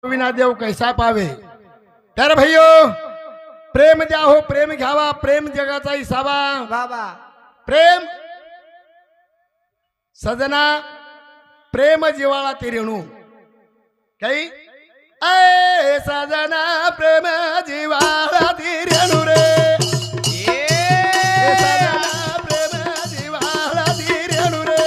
विना देव कैसा पावे। तर भैयो प्रेम द्या हो, प्रेम घ्यावा, प्रेम जगाचा इसावा। बाबा प्रेम सजना, प्रेम जिवाळा ती रेणू काही ए सजना प्रेम जिवाळा ती रेणू रे। ए सजना प्रेम जिवाळा ती रेणू रे।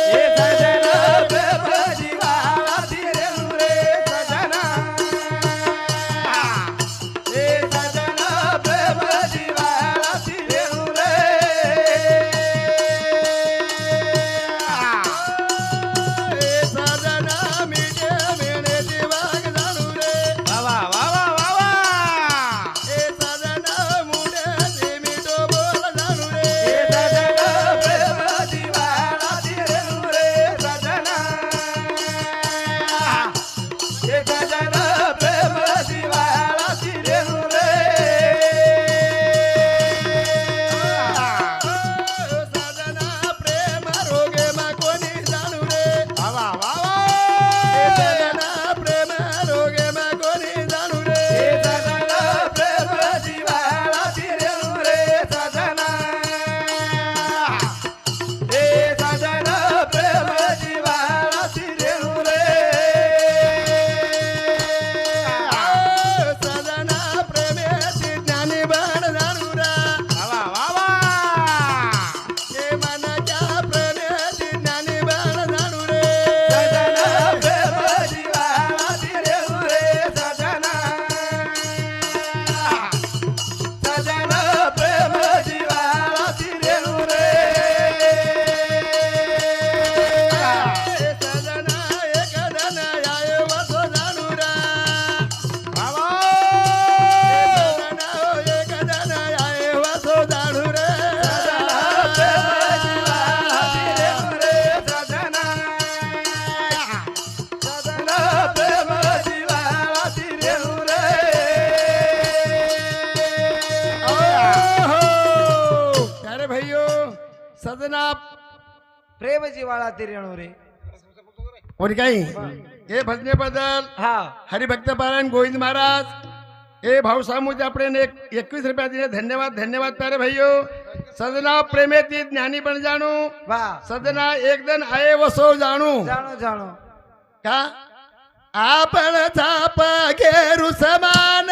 सजना प्रेम जिवाळा ती रेणू रे। कोणी काही हे भजने बदल हा हरिभक्त पारायण गोविंद महाराज हे भाऊ सामूज आपण 21 रुपया दिले। धन्यवाद धन्यवाद प्यारे भाइयों। सजना प्रेमेती ज्ञानी पण जाणू, वाह सजना एक दिन आये वसो जाणू। जाणो जाणो का आपण थाप घेरू समान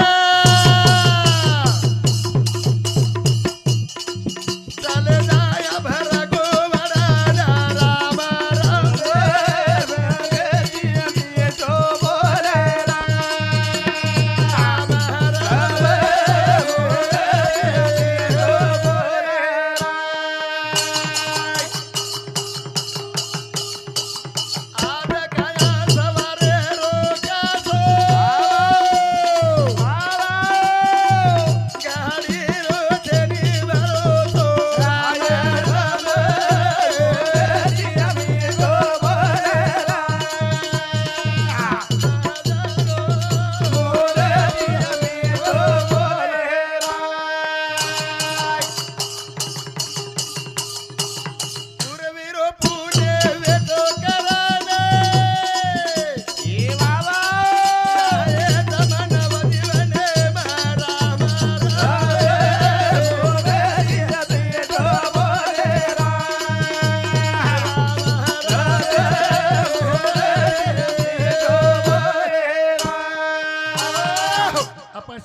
चले जाया भर गोवडा राम राम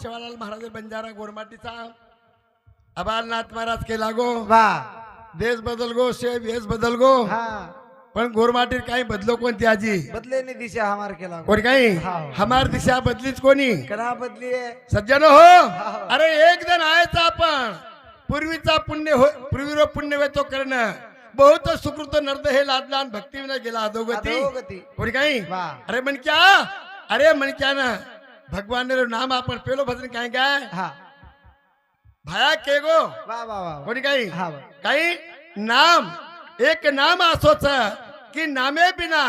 शिवालाल महाराज बंजारा गोरमाटीचा अबालनाथ महाराज के लागो वाह देश बदल गो से वेश बदल गो। हा पण गोरमाटीत काही बदलो कोणती आजी बदले ने दिशा हमार केला कोणी काही हाँ। हमार दिशा बदलीच कोणी करा बदली है सज्जन हो। अरे एक दिन आयचा आपण पूर्वीचा पुण्य हो, पूर्वीरो पुण्य वेतो करणं बहुत सुकृत नर्द हे लादलान भक्ती विना गेला अधोगती अधोगती। कोणी काही वाह अरे मन क्या, अरे मन क्या ना भगवान ने नाम आपण पेलो भजन काय काय हा भाया के गो वाह वाह वाह कोणी काही हा काही नाम एक नाम असोच की नामे बिना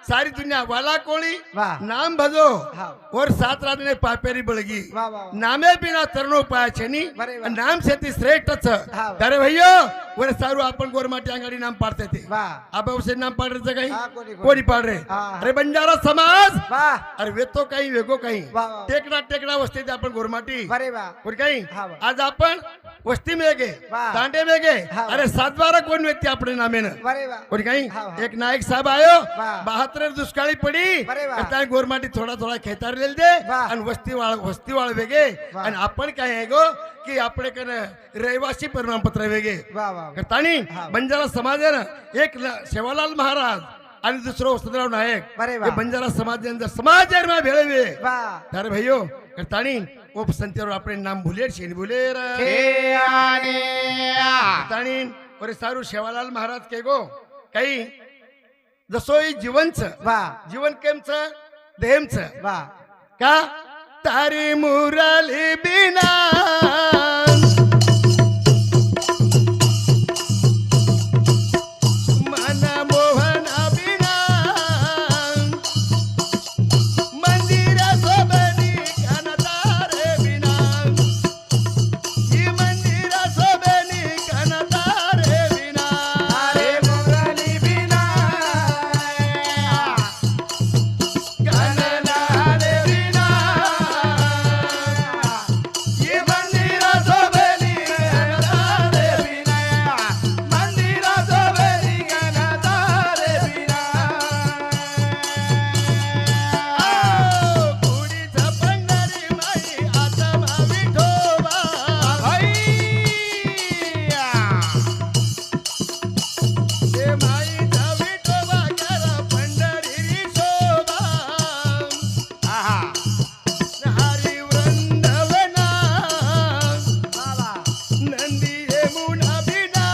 सारी दुनिया वाला कोळी वाह नाम भजो हाँ और सात रात पापेरी बळगी वाह वाह वाह नामे बिना तरणो पाया छेनी बरे वाह. नाम शेती श्रेष्ठच हा. अरे भैयो वर सारू आपण गोरमाटी अंगाडी नाम पाडते ते वाह आबावसे नाम पाडण्याचं काही हा कोणी कोणी पाड रे हा. अरे बंजारा समाज वाह अरे वेतो काही वेगो काही वाह वाह टेकडा टेकडा वस्ती ते आपण गोरमाटी बरे वाह कोणी काही हा वाह. आज आपण वस्ती में गे वाह. दांडे में गे हा. अरे 7-12 कोण व्यक्ती आपले नामेनं बरे वाह कोणी काही हा, हा. एक नायक साहेब आयो वाह. 72 दुष्काळी पडी बरे वाह. आता गोरमाटी थोडा थोडा खेतारलेल दे वाह. आणि वस्ती वाळ वेगे वाह. आणि आपण काय आहे गो की आपले कन रहिवासी प्रमाणपत्र वेगे वाह वाह वाह. करतानी हा. बंजारा समाजानं एक सेवालाल महाराज आणि दुसरं वसंतराव नायक बरे हे वाह बंजारा समाज भेळवे वाह अरे भैयो करतानी ओप संतेवर आपले नाम भुलेर शेनी भुलेर हे आने करतानी अरे सारू शेवालाल महाराज के गो काही जसोई जीवनच वाह जीवन केमच देहमच वाह का तारी मुरली बिना मन मोहन बिना मंदिर सोबनी कनतारे बिना ही मंदिर सोबनी कनतारे बिना अरे मुरली बिना कनतारे बिना ये मंदिर सोबनी कनतारे बिना मंदिर सोबती गणतारे बिना कुडीचा पंढरी माई आत्मा विठोबा भैया हे माईचा विठोबा करा पंढरी शोभा आहा हरी वृंदवना बाबा नंदी यमुना बिना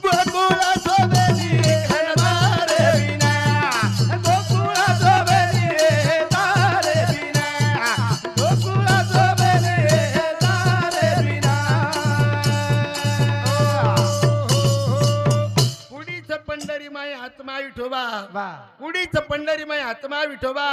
गोकुळा सोबती घनमारे बिना गोकुळ सोबती तारे बिना गोकुळ सोबती तारे बिना कुडीचं पंढरी माई आत्मा विठोबा वाह कुडीचं पंढरी माई आत्मा विठोबा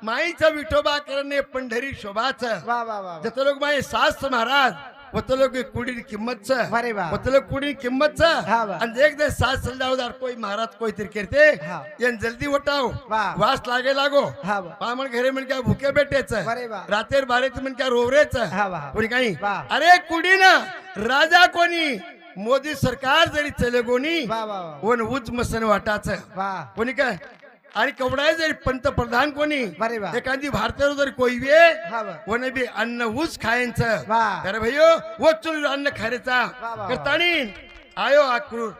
माईचं विठोबा करणे पंढरी शोभाच वाह वाह वाह जत लोक माई सास महाराज वत लोक कुडी किंमत अरे वाह. वत लोक कुडी किंमत हा वाह. आणि एक दिन सास सजावदार कोई महाराज कोई तिर करते हा. यान जल्दी वटाव वाह. वास लागे लागो हा वाह. पा म्हण घरे म्हण काय भुके बेटेच अरे वाह. रातेर बारेच म्हण काय रोवरेच हा वाह. कोणी काही वाह. अरे कुडी ना राजा कोणी मोदी सरकार जरी चले कोणी वाह वाह वाह कोण उच मसन वाटाच वाह कोणी काय आणि कवडाय जरी पंतप्रधान कोणी अरे वाह. एखादी भारतावर जरी कोई वे हा वाह. कोणी बी अन्न ऊस खायचं वाह. अरे भैयो वो चुल अन्न खायचा वाह, वाह. करतानी आयो आक्रूर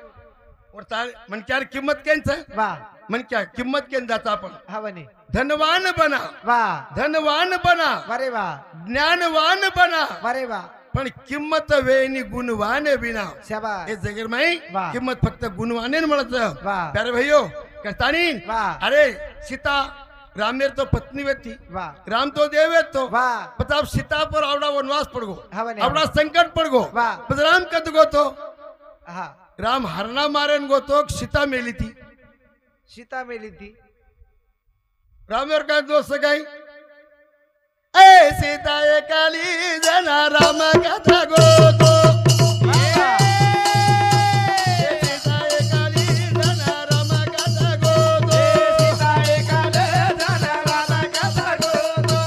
म्हण क्या किंमत केंच वाह म्हण क्या किंमत केन जाता आपण हवनी धनवान बना वाह धनवान बना अरे वाह ज्ञानवान बना अरे वाह पण किंमत वेनी गुणवान बिना शाबास हे जगीर माई वाह. किंमत फक्त गुणवाने म्हणत वाह. अरे भैयो करतानी वाह. अरे सीता रामेर तो पत्नी व्यक्ति वाह राम तो देव है तो वाह प्रताप सीता पर आवड़ा वनवास पड़ गो हवने आवड़ा संकट पड़ गो वाह. पण राम कद गो तो हा राम हरणा मारेन गो तो सीता मेली थी सीता मेली थी रामेर का दोस्त काही ए सीता ये काली जना राम कथा गो तो वाह. सीता ये काली जना राम कथा गो तो सीता एकाले झाला रामा कथा गोतो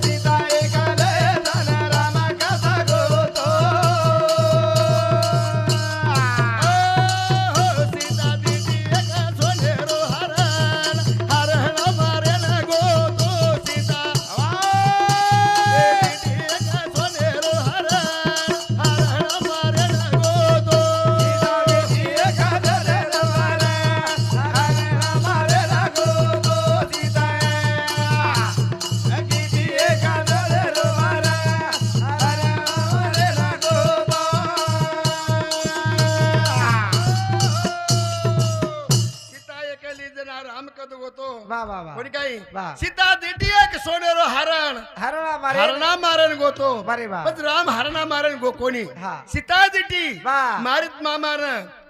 सीता एकाले झाला रामा कथा गोतो सीता दीदी एका सोनेरो हरण मारे न गो तो सीता दीदी एका वा कोणी काही वा. सीता देटी एक सोनेरो हरण हरणा मारे हरणा मारण गोतो बरे वा पण राम हरणा मारण गो कोणी हा सीता देटी वा मारित मामान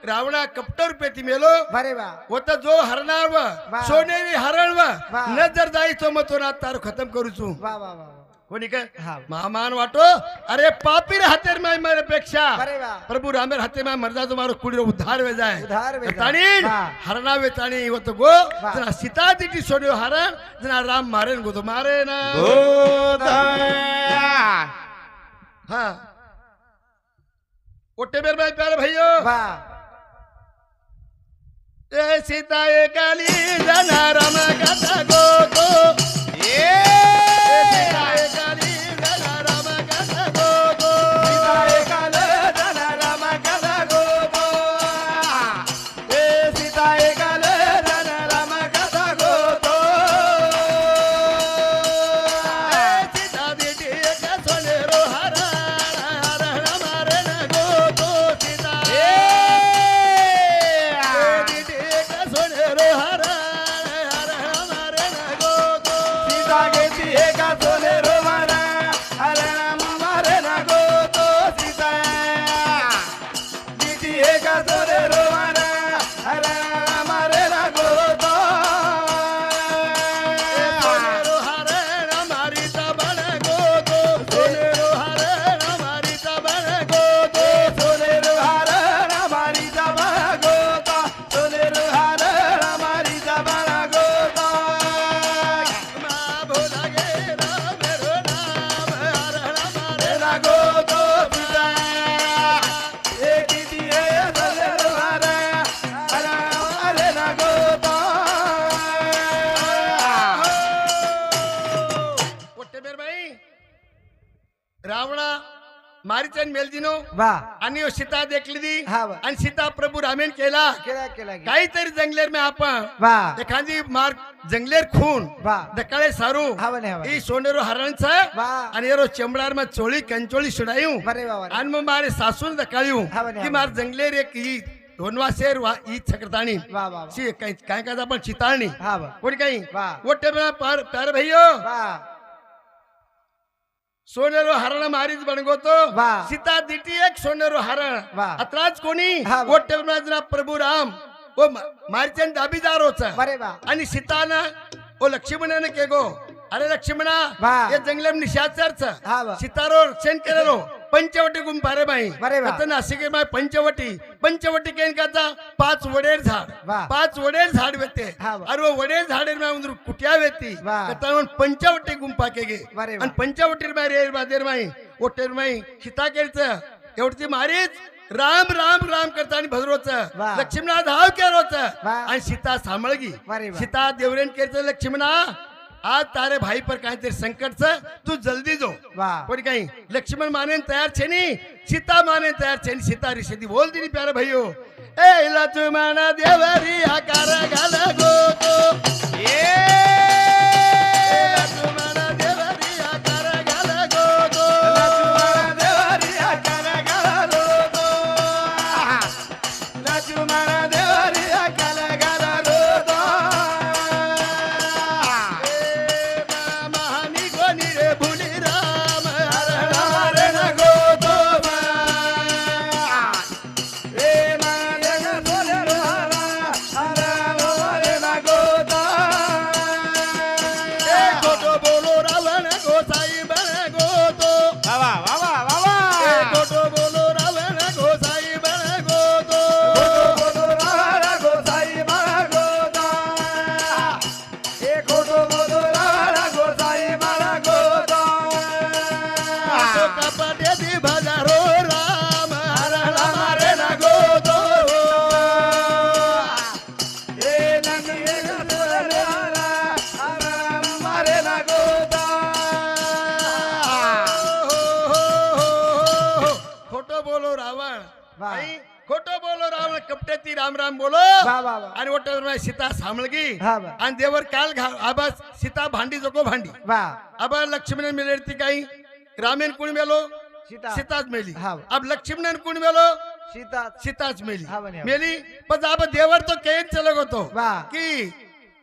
रावणा कपटर पेती मेलो बरे वा होता जो हरणार व वा. सोनेरी हरण व वा. नजर जायचो मग तो रात तारो खतम करूचू वा वा वा कोणी काय हा महामान वाटो अरे पापीर हातेर माय मेरे पेक्षा बरे वा प्रभु रामेर हाते माय मरदा तुम्हारो कुड़ी उद्धार वे जाए उधार वे जाए. ताणी वा. हरणा वे ताणी ಇವತ್ತು ಗೋ जना सीता दिटी सोडियो हरण जना राम मारेन गो तो मारे ना हाँ ओटे बेर भाई प्यारे भाइयों वा ए सीता ए काली जना राम कथा गो तो ये सीता ए काली जना राम कथा गो तो सीता एकाल जन राम कथा गोतो ए सीता एकाल जन राम कथा गोतो सीता दिटी एक सोनेरो हरण हरण मारे ना गो तो सीता ए दिटी एक सोनेरो हरण हरण मारे ना गो तो सीता गेती एका सोने रोमाना हरण मारे ना गोतो सीता गेती एका सोने रोमाना हरण मारे ना गोतो सोनेरो हरण मारी तबण गो तो सोनेरो हरण मारी तबण गो तो सोने रोहार हमारी जबाना गोता सोने रोहार हमारी जबाना गोता मा भोला गे राम रो नाम हरण मारे ना गोतो सीता एक दिए सोने रोहार हमारे ना गोता पोट्टे बेर बाई रावणा मारीचन मेलदिनो वा आणि सीता देखली दी हा वा. आणि सीता प्रभू रामेन केला केला केला काहीतरी जंगलेर में आपण वा एखादी मार जंगलेर खून वा दकाळे सारू हवा नाही हवा ई सोनेरो हरणचा वा आणि एरो चमडार में चोळी कंचोळी सुडायू बरे वा आणि मग मारे सासून दकाळ्यू हा बने, की मार जंगलेर एक ई दोनवासेर वा ई छकरताणी वा वा सी काय काय काय आपण चिताळणी हा वा कोणी काही वा वोटे में पार प्यारे भैयो वा सोनेरो हरण मारीच बनगोतो वा. सीता दिटी एक सोनेरो हरण वा. अत्राच कोणी हा वा. वोटे में प्रभु राम वो मारीचन दाबीदार होता बरे वा आणि सीताना ओ लक्ष्मणाने के गो अरे लक्ष्मणा वा. ये जंगलम निशाचरच हा वा सीतारो सेन केलेलो पंचवटी गुंपारे बाई बरे वा. आता नाशिक बाई पंचवटी केन काचा 5 वडेर झाड वा. 5 वडेर झाड वेते हा वा. अरे वो वडेर झाडेर में उंदर कुटिया वेती वा. कता पंचवटी गुंपा के गे बरे वा. आणि पंचवटीर बाई रेर बादेर माई ओटेर माई सीता केरच एवढी मारीच राम राम राम करता आणि भद्रोच वा. लक्ष्मणा धाव केरोच वा. आणि सीता सांभाळगी बरे वा. सीता देवरेन केरच लक्ष्मणा आज तारे भाई पर काहीतरी संकट तू जल्दी जो वा कोणी काही लक्ष्मण माने तयार छे नी सीता माने तयार छे नी सीता ऋषि बोल दी प्यारे भाइयों ए लक्ष्मण देवरी आकार घाल गो तो ये लक्ष्मण देवरी आकार घाल गो तो लक्ष्मण देवरी आकार घालो तो लक्ष्मण देवरी आकार घालो तो महानी कोणी रे भुली राम हरण हमारे न गोतो ए मानन सोने रोहारा हरा हमारे न गोता ए गोटो बोलो रावण गोसाई बन गोतो वावा वावा वावा ए गोटो बोलो रावण गोसाई बन गोतो गोतो रारा गोसाई मारा गोता ए गोतो रारा गोसाई मारा गोता तो कपडे दी भजारो राम हरण हमारे न गोतो ए नंगे सोने रोहारा हरा हमारे न गोता खोटो बोलो रावण वाह. आई खोटो बोलो रावण कपटे ती राम राम बोलो वा वा वा आणि वोटर सीता सांभळगी हा वा आणि देवर काल घा आबा सीता भांडी जोको भांडी वा आबा लक्ष्मण मिळती काही रामेन कोणी मेलो सीता सीताच मेली हा. अब लक्ष्मण कोणी मेलो सीता सीताच मेली हा म्हणे. मेली पण अब देवर तो केन चलग होतो वा की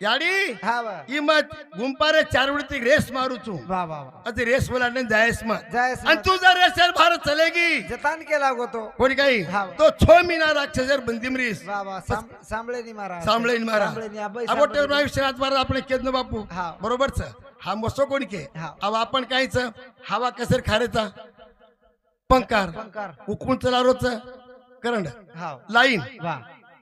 याडी हा वा इमत गुंपारे चारवडती रेस मारू छू वा वा वा अति रेस वाला ने जायस मत जायस आणि तू जर रेसर भारत चलेगी जतान केला गो तो कोणी काही हा. तो 6 महिना राक्षसर बंदिमरीस वा वा सांभळेनी मारा सांभळेन मारा सांभळेनी अभय अबोटे भविष्यात मारा आपण केदन बापू हा. बरोबरच हा मसो कोणी के हा. अब आपण कायच हवा कसर खारेचा पंकार पंकार उकून चला रोच करंट हा लाईन वा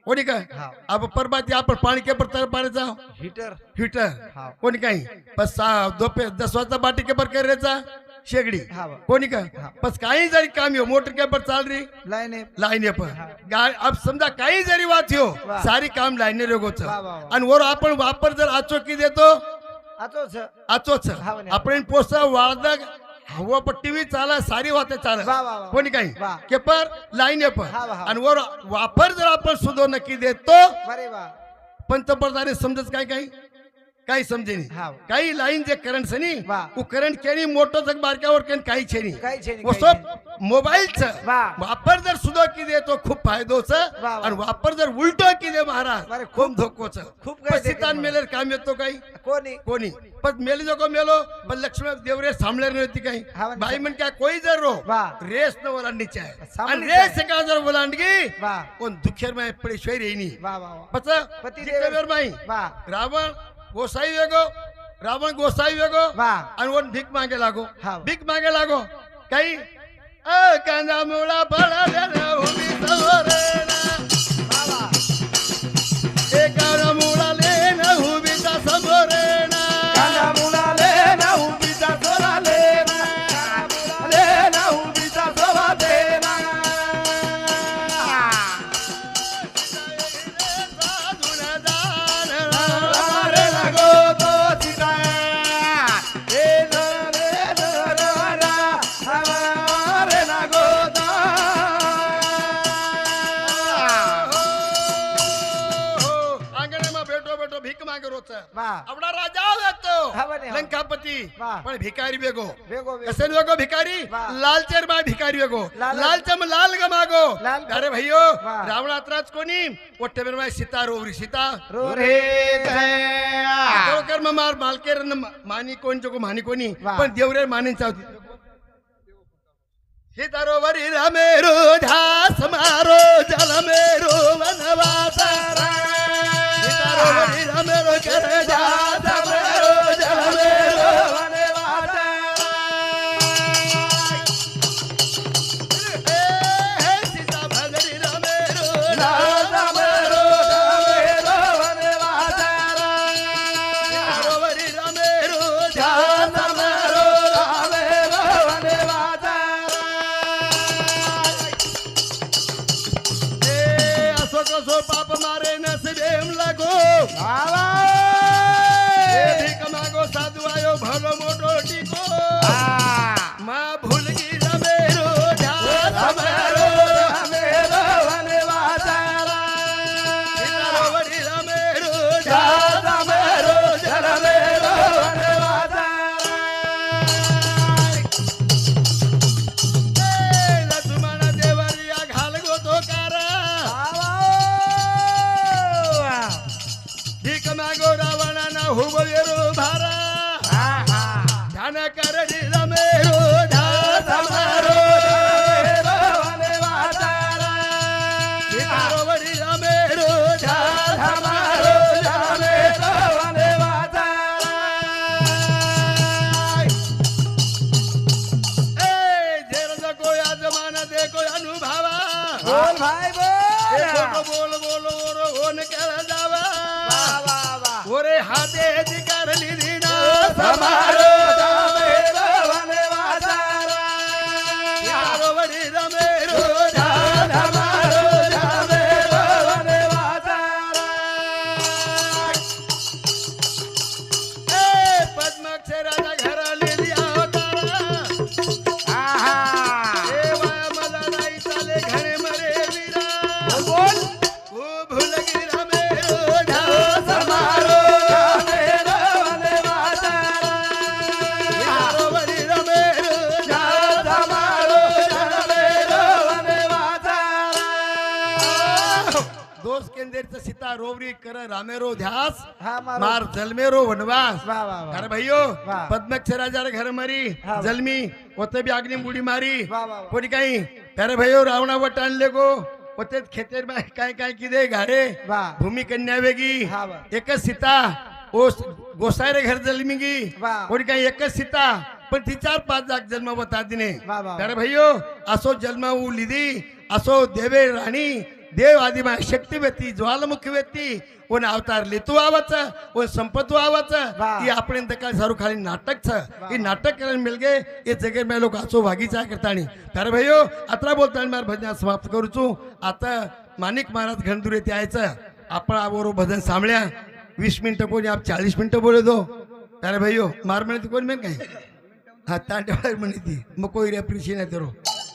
कोणी काय हा. अब परबाती आपण पाणी के पर तर पाण्याचा हीटर हिटर हा. कोणी काही बस 10 वाजता बाटी के पर करायचा शेगडी हा वा. कोणी काय हा. बस काही जरी काम येऊ मोटर के पर चाल रही लाईन लाईन पर अब समजा काही जरी वाच हो वा. सारी काम लाईन रेगोच वा, वा, वा. आणि वर आपण वापर जर आचोकी देतो आतोच आचोच हा, म्हणे. आपण पोसा वाळदा हवा पट्टी चाला सारी वाहते चाल वा, वा, वा. कोणी काही वा. के पर लाईन पर हा, वा, हा. आणि वर वापर जर आपण सुधो नक्की देतो अरे वा पंतप्रधान समजत काय काही काही समजेनी हा. काही लाईन जे करंट सनी वा. वो करंट केनी मोटो तक बारक्यावर केन काही छेनी काही छेनी, वो काही सब मोबाईलचं वा. वापर जर सुद्धा की दे तो खूप फायदोच वा, वा. आणि वापर जर उलटो की दे महाराज अरे खूप धोकोच खूप काही देते पसितान मेले काम येतो काही कोणी कोणी पण मेले जो को मेलो पण लक्ष्मी देवरे सांभळे नव्हती काही हा, म्हणजे- बाई म्हण क्या कोई जर रो वा. रेस न ओलांडीची आहे सांभळीची आणि रेस का जर ओलांडगी वा कोण दुखेर माय पडे शोय रेनी वा वा वा पच पती पतिदेवर माई वा रावण गोसाई वेगो रावण गोसाई वेगो वा आणि वन भीक मागे लागो हा. भीक मागे लागो काही कांदा मुळा पळाल्या उभी समोरेना वा वा ए कांदा मुळा लेना उभीचा समोरेना कांदा मुलाले ना उभीचा सोलाले ना मुलाले ना उभीचा सोला देना रे लागो तो सीता ए रे हमारे लागो तो अंगणेમાં બેઠો બેઠો ભીખ માંગે રોજ वा આપણા રાજા હતો હા, બને, હા. લંકાપતિ વા. પણ ભિખારી વેગો वेगो वेगो कसन वेगो भिकारी वा. लालचर मा भिकारी वेगो लाल- लालचम लाल गमागो लाल- अरे भैयो वा. रावणात्राच कोणी मोठे बेरमाय सीता रोवरी सीता रो रे दया बरोबर मग मार मालकेर मानी कोण जो मानी कोणी वा. पण देवरे मानींचा होती सीता रोवरी रामेरो झास मारो जल मेरो वनवासा सीता रोवरी रामेरो करे झास मारो जल मेरो सीता भगरी रामेरो सीता रोवरी रामेरो झास मारो ए असो कसो पाप मारे नसबेम लगो ए भीक मागो साधू आयो भलो मोटो टिको मा भूलगी रमेरो झास मारो सीता रोवरी रामेरो झास मारो ए लक्ष्मण देवरिया घाल गो तो कारा भीक मागो रावणाना हुबवेरो भारा ध्यान करडी रमेरो झास मारो सीता रोवरी रमेरो झास मारो ए जेर नको या जमाना देखो अनुभवा बोल भाई ए बोल बोल बोल बोल ओन कर जावा वा वा वा ओरे हाते अधिकार लिहिना समारो रोवरी रमेरो झास ए पद्माक्षराचा घर लिहिली अवतारा ए वाया मला नाही चाले घरे मरे वीरा बोल ओ भुलगी रमेरो झास मारो रोवरी कर रामेरो ध्यास हा मारो मार जलमेरो वनवास वाह वाह वाह अरे भाइयो वाह. पद्मक्षराजार घर मारी हा. जलमी होते भी अग्नि बुडी मारी वाह वाह वाह. कोणी काही अरे भाइयो रावणा वट आणले गो होते खेतेर में काय काय किदे घाडे वाह. भूमी कन्या वेगी हा वाह. एकच सीता ओ गोसायरे घर जलमी गी वाह. कोणी काही एकच सीता पण ती 4-5 जाग जन्म बता दिने वाह वाह. अरे भाइयो असो जन्म लिदी असो देवे राणी देव आदिमा शक्ती व्यक्ती ज्वालामुखी व्यक्ती कोण अवतार लेतू आवाच कोण संपतू आवाच वाह. ये આપણે તકા સારું ખાલી નાટક છે એ નાટક કરીને મિલ ગए એ જગ્યાએ મેં લોકો આસો ભાગી ચા કરતાણી ત્યારે ભાઈઓ આતરા બોलताना મારા ભજન સમાप्त करू છું आता माणिक महाराज घनदुरे ते यायचं आपण आबोरो भजन सांभळ्या 20 मिनिटं कोणी आप 40 मिनिटं बोले दो ત્યારે ભાઈઓ માર મને कोण મેં કઈ હા તાંડવા म्हणी ती मग कोई रेप्रिशी नाही तरो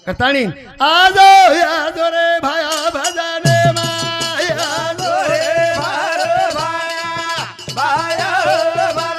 करताणी आजो यादो रे भाया भजने माया रे भार भाया भाया